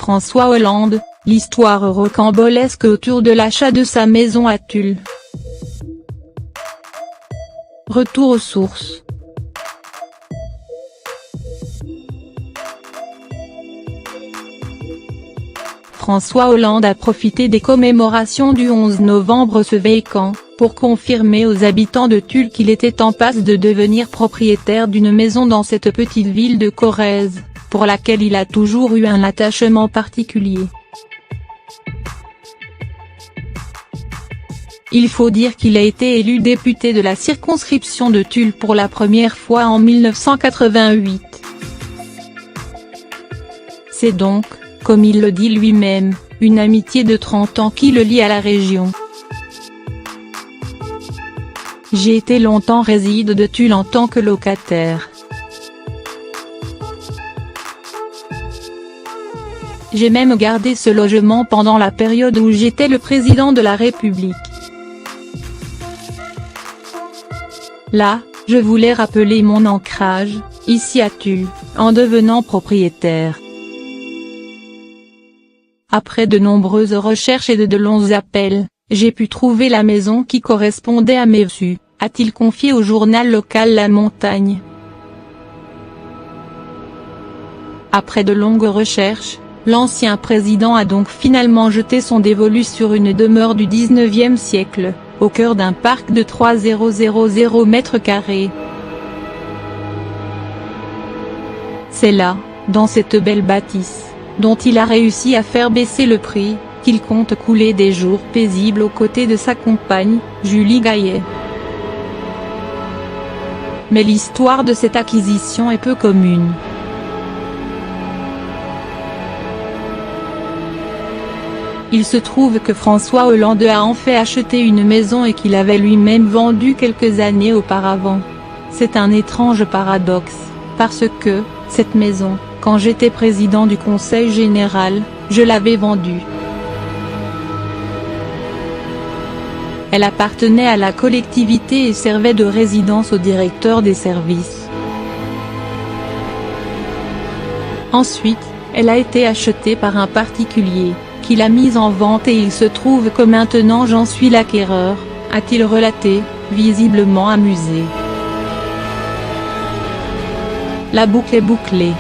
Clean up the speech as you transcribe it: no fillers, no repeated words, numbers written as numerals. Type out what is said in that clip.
François Hollande, l'histoire rocambolesque autour de l'achat de sa maison à Tulle. Retour aux sources. François Hollande a profité des commémorations du 11 novembre ce week-end, pour confirmer aux habitants de Tulle qu'il était en passe de devenir propriétaire d'une maison dans cette petite ville de Corrèze, pour laquelle il a toujours eu un attachement particulier. Il faut dire qu'il a été élu député de la circonscription de Tulle pour la première fois en 1988. C'est donc, comme il le dit lui-même, une amitié de 30 ans qui le lie à la région. J'ai été longtemps réside de Tulle en tant que locataire. J'ai même gardé ce logement pendant la période où j'étais le président de la République. Là, je voulais rappeler mon ancrage, ici à Tulle, en devenant propriétaire. Après de nombreuses recherches et de longs appels, j'ai pu trouver la maison qui correspondait à mes vues, a-t-il confié au journal local La Montagne. Après de longues recherches, l'ancien président a donc finalement jeté son dévolu sur une demeure du 19e siècle, au cœur d'un parc de 3000 mètres carrés. C'est là, dans cette belle bâtisse, dont il a réussi à faire baisser le prix, qu'il compte couler des jours paisibles aux côtés de sa compagne, Julie Gaillet. Mais l'histoire de cette acquisition est peu commune. Il se trouve que François Hollande a en fait acheté une maison et qu'il avait lui-même vendue quelques années auparavant. C'est un étrange paradoxe, parce que, cette maison, quand j'étais président du Conseil général, je l'avais vendue. Elle appartenait à la collectivité et servait de résidence au directeur des services. Ensuite, elle a été achetée par un particulier, qui l'a mise en vente et il se trouve que maintenant j'en suis l'acquéreur, a-t-il relaté, visiblement amusé. La boucle est bouclée.